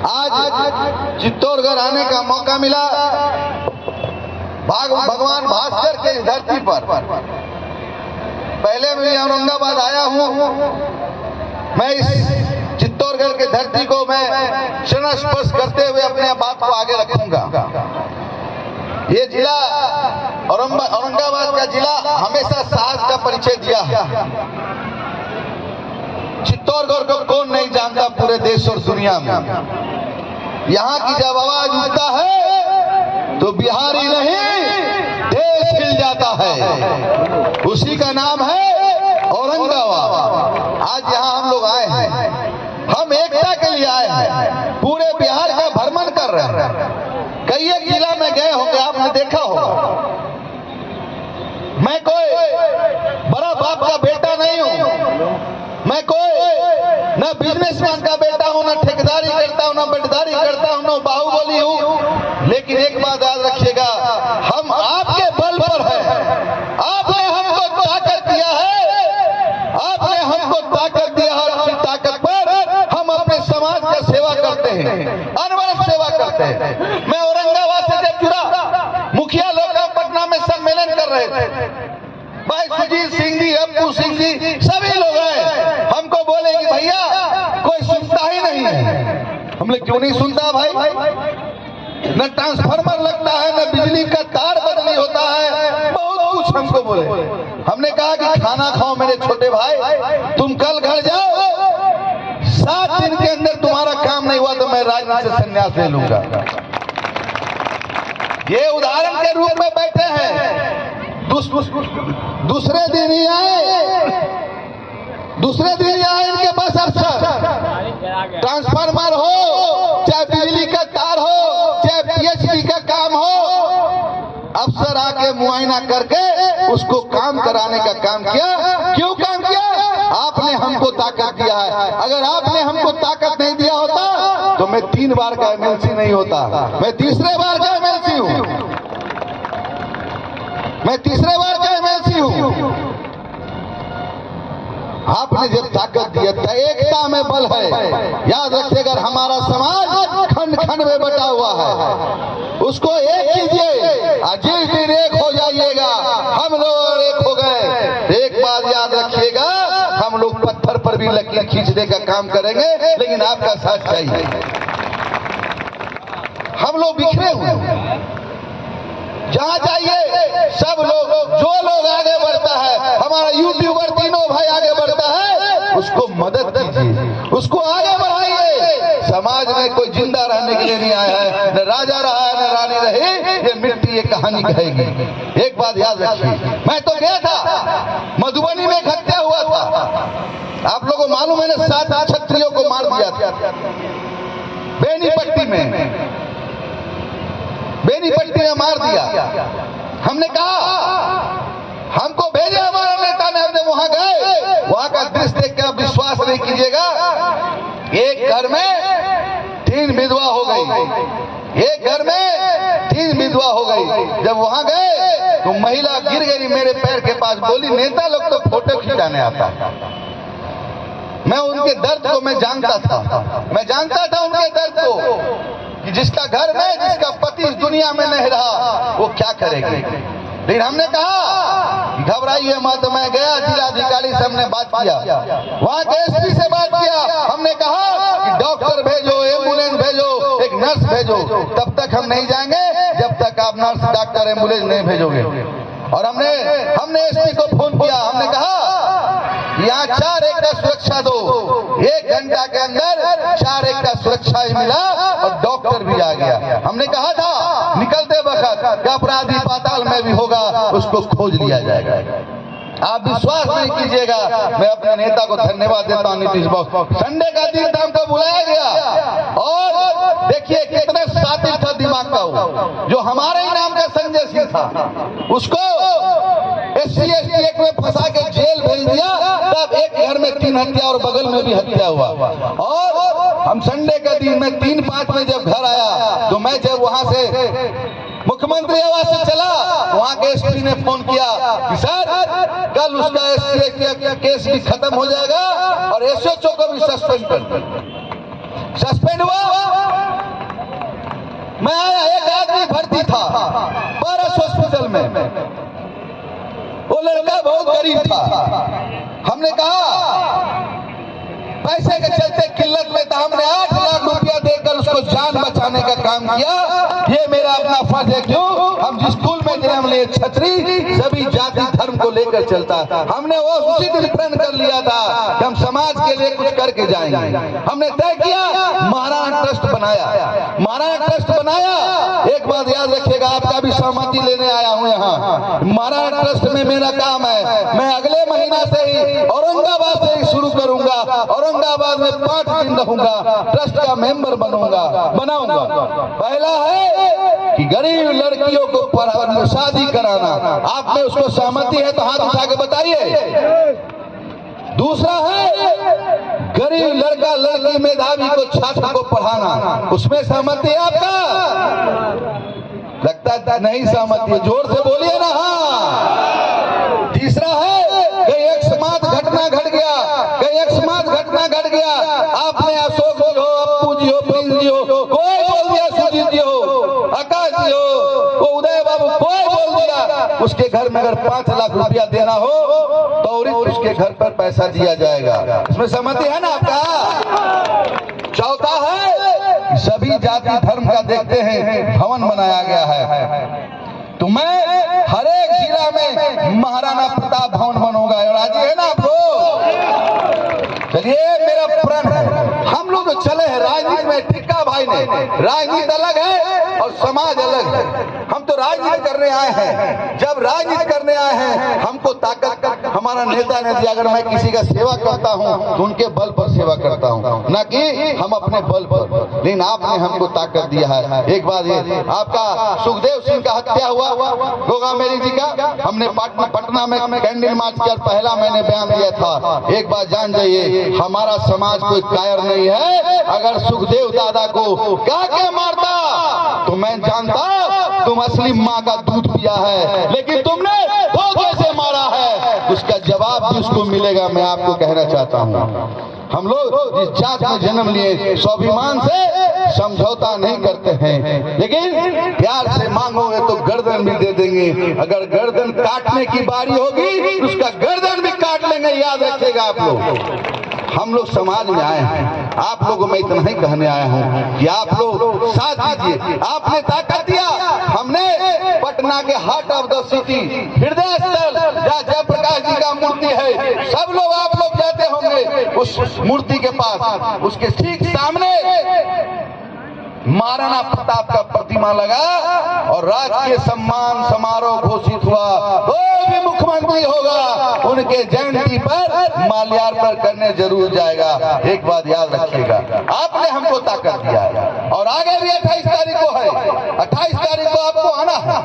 आज चित्तौड़गढ़ आने का मौका मिला भगवान भास्कर के धरती पर। पहले मैं औरंगाबाद आया हूँ, मैं इस चित्तौड़गढ़ के धरती को मैं शरण स्पर्श करते हुए अपने बात को आगे रखूंगा। ये जिला औरंगाबाद का जिला हमेशा साहस का परिचय दिया है। चित्तौड़गढ़ को कौन नहीं जानता पूरे देश और दुनिया में। यहाँ की जब आवाज उठता है तो बिहार ही नहीं देश हिल जाता है। उसी का नाम है औरंगाबाद। आज यहाँ हम लोग आए हैं, हम एकता के लिए आए हैं, पूरे बिहार का भ्रमण कर रहे हैं। कई एक जिला में गए होंगे, आपने देखा होगा। मैं कोई बड़ा बाप का बेटा नहीं हूँ, मैं कोई न बिजनेसमैन का बेटा हूँ, न ठेकेदारी करता हूँ, न बंटदारी करता हूँ, न बाहुबली हूँ। लेकिन एक बात याद रखिएगा, हम आपके बल पर हैं। आपने हमको ताकत दिया है, आपने हमको ताकत दिया है। अपनी ताकत पर हम अपने समाज का सेवा करते हैं, अनवरत सेवा करते हैं। मैं औरंगाबाद से जब जुड़ा, मुखिया लोग पटना में सम्मेलन कर रहे थे, भाई सुजीत सिंह जी, अप्पू सिंह जी, सभी लोग आए। हमको बोले कि भैया कोई सुनता ही नहीं है। हमने क्यों नहीं सुनता भाई? न ट्रांसफार्मर लगता है, न बिजली का तार बदली होता है, बहुत कुछ हमको बोले। हमने कहा कि खाना खाओ मेरे छोटे भाई, तुम कल घर जाओ, 7 दिन के अंदर तुम्हारा काम नहीं हुआ तो मैं राजनीति से संन्यास ले लूंगा। ये उदाहरण के रूप में बैठे हैं। दूसरे दिन ही आए इनके पास अफसर। ट्रांसफार्मर हो, चाहे बिजली का तार हो, चाहे पीएचडी का काम हो, अफसर आके मुआयना करके उसको काम कराने का काम किया। क्यों काम किया? आपने हमको ताकत दिया है। अगर आपने हमको ताकत नहीं दिया होता तो मैं 3 बार का एमएलसी नहीं होता, मैं तीसरे बार का एमएलसी हूँ। मैं तीसरे बार का एमएलसी हूँ। आपने जब ताकत दी है, एकता में बल है। याद रखिएगा, हमारा समाज खंड खंड में बटा हुआ है, उसको एक कीजिए। जिस दिन एक हो जाइएगा, हम लोग एक हो गए। एक बात याद रखिएगा, हम लोग पत्थर पर भी लकीर खींचने का काम करेंगे, लेकिन आपका साथ चाहिए। हम लोग बिखरे हुए हैं, जहाँ जाइए सब लोग, जो लोग आगे बढ़ता है, हमारा यूट्यूबर तीनों भाई आगे बढ़ता है, उसको मदद कीजिए, उसको आगे बढ़ाइए। समाज में कोई जिंदा रहने के लिए नहीं आया है, न राजा रहा है न रानी रही। ये मिट्टी एक कहानी कहेगी। एक बात याद रखिए, मैं तो गया था, मधुबनी में एक हत्या हुआ था। आप लोगों को मालूम है ना, 7 क्षत्रियों को मार दिया था बेनीपट्टी में। बेनीपट्टी में मार दिया। हमने कहा हमको भेजे हमारा नेता ने, हमने वहां गए, वहां का दृश्य देख कर विश्वास नहीं कीजिएगा। एक घर में 3 विधवा हो गई, एक घर में 3 विधवा हो गई। जब वहां गए तो महिला गिर गई मेरे पैर के पास, बोली नेता लोग तो फोटो खिंचाने आता है। मैं उनके दर्द को मैं जानता था, मैं जानता था उनके दर्द को, कि जिसका घर में, जिसका पति इस दुनिया में नहीं रहा, वो क्या करेगी। लेकिन हमने कहा घबराइए मत। मैं गया, जिलाधिकारी से हमने बात किया, वहाँ के एसपी से बात किया। हमने कहा कि डॉक्टर भेजो, एम्बुलेंस भेजो, एक नर्स भेजो। तब तक हम नहीं जाएंगे जब तक आप नर्स, डॉक्टर, एम्बुलेंस नहीं भेजोगे। और हमने एसपी को फोन किया, हमने कहा यहाँ 4 एकड़ सुरक्षा दो। 1 घंटा के अंदर 4 एकड़ सुरक्षा मिला और डॉक्टर भी आ गया। हमने कहा था निकलते वक्त अपराधी पाताल में भी होगा, उसको खोज लिया जाएगा। आप विश्वास नहीं कीजिएगा, मैं अपने नेता को धन्यवाद देता हूँ, नीतीश बाबू। संडे का दिन था, हमको बुलाया गया और देखिए कितने शातिर था दिमाग का वो, जो हमारे ही नाम का संजय सिंह था, उसको SC ST एक्ट में फंसा के जेल भेज दिया। तब एक घर में 3 हत्या और बगल में भी हत्या हुआ। और हम संडे के दिन में 3-5 में जब घर आया तो मैं जब वहां से मुख्यमंत्री आवास से चला, वहां के एसपी ने फोन किया कि सर कल उसका SC केस भी खत्म हो जाएगा और SHO को भी सस्पेंड कर। सस्पेंड हुआ वो लड़का बहुत गरीब था। हमने कहा पैसे के चलते किल्लत में था, हमने 8 लाख रुपया देकर उसको जान बचाने का काम किया। ये मेरा अपना फर्ज है। क्यों? हम जिस स्कूल में जन्म लिए छतरी सभी जाति धर्म को लेकर चलता। हमने वो उसी दिन प्रण कर लिया था कि हम समाज के लिए कुछ करके जाएंगे। हमने तय किया, महाराणा ट्रस्ट बनाया। महाराणा ट्रस्ट बनाया। एक बात याद रखिएगा, आपका भी सहमति लेने आया हूँ यहाँ। महाराणा ट्रस्ट में मेरा काम है, मैं अगले महीना से ही औरंगाबाद से ही शुरू करूंगा। औरंगाबाद में 5 दिन रहूंगा, ट्रस्ट का मेंबर बनाऊंगा। पहला है कि गरीब लड़कियों को शादी कराना। आप में उसको सहमति है तो हाथ उठा के बताइए। दूसरा है गरीब लड़का लड़की मेधावी को छात्र को पढ़ाना, उसमें सहमति है आपका? लगता है नहीं सहमति है, जोर से बोलिए ना। हाँ। तीसरा है कि एक समाज घटना घट गया, कहीं एक समाज घटना घट गया, आपने अशोक जी हो, अप्पू जी हो, प्रिंस जी हो, कोई बोल दिया, सुजीत जी हो, आकाश जी हो, वो उदय बाबू, कोई बोल दिया, उसके घर में अगर 5 लाख रुपया देना हो तो उसके घर पर पैसा दिया जाएगा। इसमें सहमति है ना आपका? चौथा है सभी जाति धर्म का देखते हैं भवन बनाया गया है, तो मैं हर एक जिला में महाराणा प्रताप भवन बनूंगा। और राजी है ना आपको? चलिए, मेरा प्रण है। हम लोग जो चले हैं राजनीति में, टिक्का भाई ने, राजनीति अलग है और समाज अलग है। हम तो राजनीति करने आए हैं। जब राजनीति करने आए हैं हमको ताकत हमारा नेता ने दिया। अगर मैं किसी का सेवा करता हूं तो उनके बल पर सेवा करता हूं, ना कि हम अपने बल पर। लेकिन आपने हमको ताकत दिया है। एक बात ये, आपका सुखदेव सिंह का हत्या हुआ गोगा मेरी जी का, हमने पटना में कैंडल मार्च किया। पहला मैंने बयान दिया था, एक बात जान जाइए, हमारा समाज कोई कायर नहीं है। अगर सुखदेव दादा को क्या मारता तो मैं जानता तुम असली माँ का दूध पिया है, लेकिन तुमने वो कैसे मारा है उसका जवाब भी उसको मिलेगा। मैं आपको कहना चाहता हूँ, हम लोग जिस जात में जन्म लिए स्वाभिमान से समझौता नहीं करते हैं, लेकिन प्यार से मांगोगे तो गर्दन भी दे देंगे। अगर गर्दन काटने की बारी होगी उसका गर्दन भी काट लेंगे। याद रखिएगा आप लोग। हम लोग समाज में आए हैं, आप लोगों में इतना ही कहने आया हूँ कि आप लोग साथ दीजिए। आपने ताकत दिया, हमने पटना के हार्ट ऑफ द सिटी, हृदय स्थल जहाँ जयप्रकाश जी का मूर्ति है, सब लोग आप लोग जाते होंगे उस मूर्ति के पास। उसके ठीक सामने महाराणा प्रताप का प्रतिमा लगा और राजकीय सम्मान समारोह घोषित हुआ। कोई भी मुख्यमंत्री होगा उनके जयंती पर माल्यार्पण करने जरूर जाएगा। एक बात याद रखिएगा, आपने हमको ताकत दिया है और आगे भी 28 तारीख को है। 28 तारीख को आपको आना है।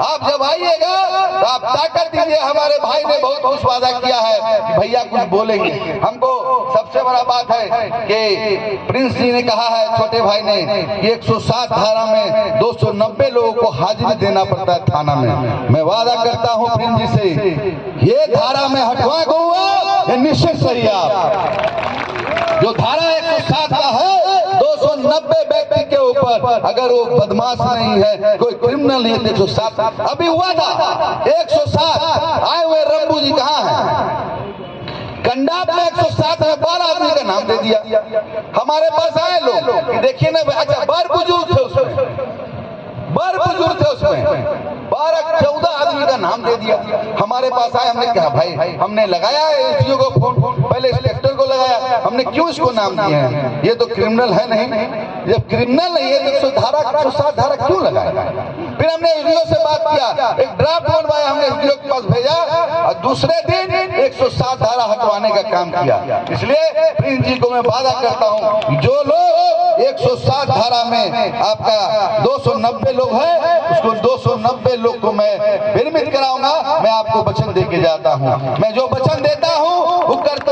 आप जब आइएगा तो आप ताकत दीजिए। हमारे भाई ने बहुत कुछ वादा किया है कि भैया कुछ बोलेंगे। हमको सबसे बड़ा बात है कि प्रिंस जी ने कहा है, छोटे भाई ने, 107 धारा में 290 लोगों को हाजिरी देना पड़ता है थाना में। मैं वादा करता हूं प्रिंस जी से, ये धारा में हटवा दूंगा, निश्चित सही। आप जो धारा 107 का है, 290 व्यक्ति के ऊपर, अगर वो बदमाश नहीं है, कोई क्रिमिनल नहीं है, 107 अभी हुआ था। 107 आए हुए रब्बू जी कहाँ है? कंडाप में 107 में 12 आदमी का नाम दे दिया। हमारे पास आए लोग कि देखिए ना, अच्छा बर बुजुर्ग थे उसमें, बर बुजुर्ग थे उसमें, 12-14 आदमी का नाम दे दिया। हमारे पास आए, हमने कहा भाई, हमने लगाया एसडीओ को फोन, पहले इंस्पेक्टर को लगाया, हमने क्यों इसको नाम दिए हैं? ये तो क्रिमिनल है नहीं, जब क्रिमिनल नहीं है तो 107 धारा क्यों लगाया? फिर हमने एसडीओ से बात किया, एक ड्राफ्ट बनवाया, हमने एसडीओ के पास भेजा और दूसरे दिन 107 धारा हटवाने का काम किया। इसलिए प्रिंस जी को मैं वादा करता हूँ, जो लोग 107 धारा में आपका 290 लोग हैं, उसको 290 लोग को मैं विरमित कराऊंगा। मैं आपको वचन दे के जाता हूँ, मैं जो वचन देता हूँ वो करता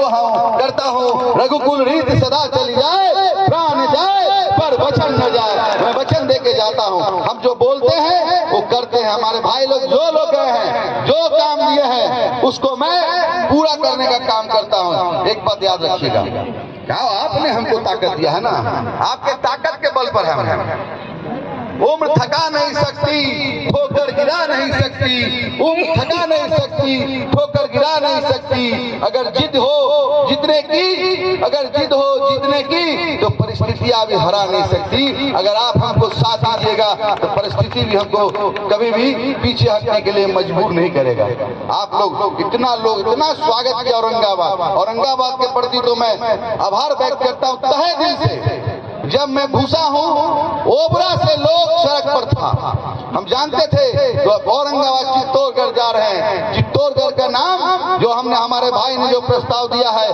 हूँ। रघुकुल रीति सदा चली जाए, प्राण जाए पर वचन न जाए। मैं वचन दे के जाता हूँ, हम जो बोलते हैं वो करते हैं। हमारे भाई लोग जो लोग गए हैं, जो काम दिए हैं, उसको मैं पूरा करने का काम करता हूँ। एक बात याद रखिएगा, क्या आपने हमको ताकत दिया है ना, आपके ताकत के बल पर हम हैं। उम्र थका नहीं सकती, ठोकर गिरा नहीं सकती, उम्र थका नहीं सकती, ठोकर गिरा नहीं सकती। अगर जिद हो जीतने की, अगर जिद हो जीतने की, तो परिस्थितियां भी हरा नहीं सकती। अगर आप हमको साथ दीजिएगा तो परिस्थिति भी हमको कभी भी पीछे हटने के लिए मजबूर नहीं करेगा। आप लोग इतना स्वागत किया औरंगाबाद के प्रति तो मैं आभार व्यक्त करता हूँ तहे दिल से। जब मैं घुसा हूँ ओबरा से लोग सड़क पर था, हम जानते थे तो औरंगाबाद चित्तौड़गढ़ जा रहे हैं। चित्तौड़गढ़ का नाम जो हमने हमारे भाई ने जो प्रस्ताव दिया है,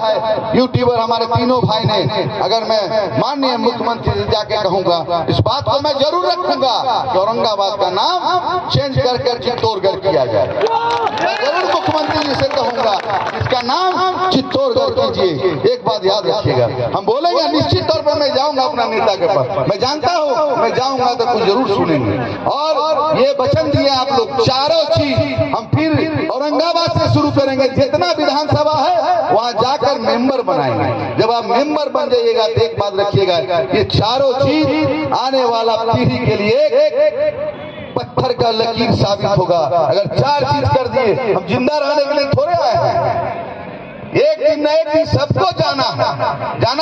यूट्यूबर हमारे तीनों भाई ने, अगर मैं माननीय मुख्यमंत्री से जाके कहूंगा, इस बात को मैं जरूर रखूंगा कि औरंगाबाद का नाम चेंज कर चित्तौड़गढ़ किया जाए। मैं जरूर मुख्यमंत्री जी से कहूंगा इसका नाम चित्तौड़गढ़ कीजिए। एक बात याद रखिएगा, हम बोलेंगे निश्चित तौर पर मैं जाऊंगा अपना नेता के पास, मैं जानता हूँ मैं जाऊंगा तो कुछ जरूर सुनेंगे। और ये वचन दिए आप लोग, चारों चीज हम फिर औरंगाबाद से शुरू करेंगे। जितना विधानसभा है वहां जाकर मेंबर बनाएंगे। जब आप मेंबर बन जाइएगा तो एक बात रखिएगा, ये चारों चीज आने वाला पीढ़ी के लिए पत्थर का लकीर साबित होगा। अगर चार चीज कर दिए, हम जिंदा रहने के लिए थोड़े आए हैं, एक दिन न एक दिन सबको जाना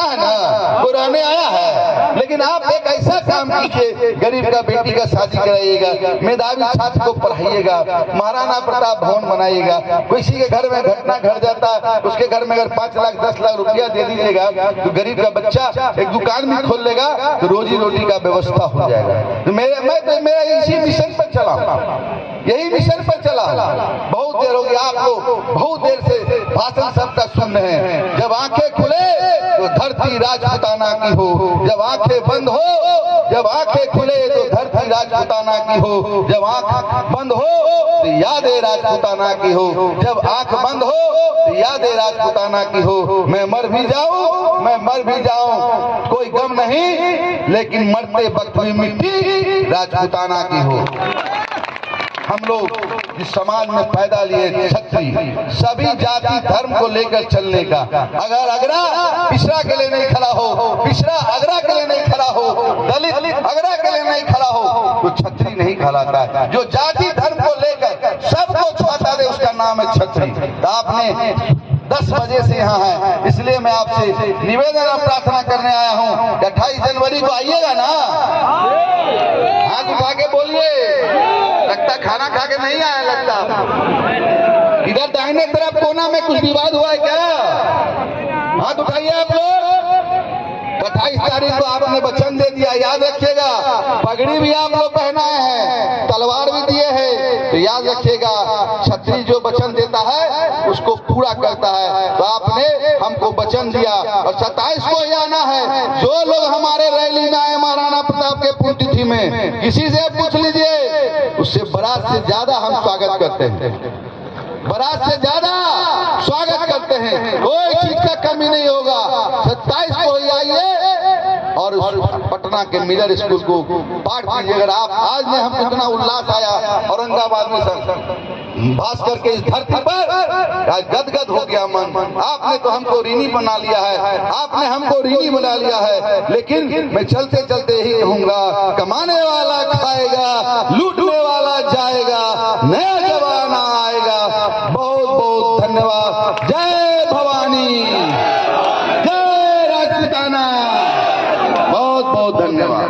है ना, वो रहने आया है। लेकिन आप एक ऐसा काम कीजिए, गरीब का बेटी का शादी कराइएगा, मेधावी छात्र को पढ़ाइएगा, महाराणा प्रताप भवन बनाइएगा। किसी के घर में घटना घट जाता है, उसके घर में अगर 5 लाख 10 लाख रुपया दे दीजिएगा तो गरीब का बच्चा एक दुकान भी खोल लेगा, तो रोजी रोटी का व्यवस्था हो जाएगा। तो मेरा इसी मिशन पर चला, यही मिशन पर चला। बहुत देर हो गई, आप लोग बहुत देर से भाषण सबका सुन रहे हैं। जब आंखें खुले तो धरती राजपूताना की हो, जब आंखें बंद हो, जब आंखें खुले तो धरती राजपूताना की हो, जब आंख बंद हो तो यादें राजपूताना की हो, जब आंख बंद हो तो यादें राजपूताना की हो। मैं मर भी जाऊं कोई गम नहीं, लेकिन मरते वक्त हुई मिट्टी राजपूताना की हो। हम लोग जिस समाज में पैदा लिए छत्री, सभी जाति धर्म को लेकर चलने का, अगर अगरा पिछड़ा के लिए नहीं खड़ा हो, पिछड़ा अगरा के लिए नहीं खड़ा हो, दलित अगरा के लिए नहीं खड़ा हो, तो छत्री नहीं कहलाता है। जो जाति धर्म को लेकर सबको छुआता दे उसका नाम है छत्री। तो आपने 10 बजे से यहाँ है, इसलिए मैं आपसे निवेदन और प्रार्थना करने आया हूँ कि 28 जनवरी को आइएगा ना। हाथ उठा के बोलिए, लगता खाना खा के नहीं आया लगता। इधर दाहिने तरफ कोना में कुछ विवाद हुआ है क्या? हाथ उठाइए आप लोग। 28 तारीख को आपने वचन दे दिया, याद रखिएगा। पगड़ी भी आप लोग पहनाए हैं, तलवार भी दिए हैं, तो याद रखिएगा छत्री जो वचन देता है उसको पूरा करता है। तो आपने हमको वचन दिया और 27 को ही आना है। जो लोग हमारे रैली में आए महाराणा प्रताप के पुण्यतिथि में, किसी से पूछ लीजिए, उससे बारात से ज्यादा हम स्वागत करते हैं, बारात से ज्यादा स्वागत करते हैं। कोई चीज का कमी नहीं होगा। 27 को ही आइए और पटना के मिलर स्कूल को पाठ कीजिए। अगर आप आज में हम इतना उल्लास आया औरंगाबाद में सर भास्कर के इस धरती पर, आज गदगद हो गया मन। आपने तो हमको ऋणी बना लिया है, आपने हमको ऋणी बना लिया है। लेकिन मैं चलते चलते ही कहूंगा, कमाने वाला खाएगा, लूटने वाला जाएगा, नया जमाना आएगा। बहुत बहुत धन्यवाद। जय भवानी, जय राजपूताना, बहुत बहुत धन्यवाद।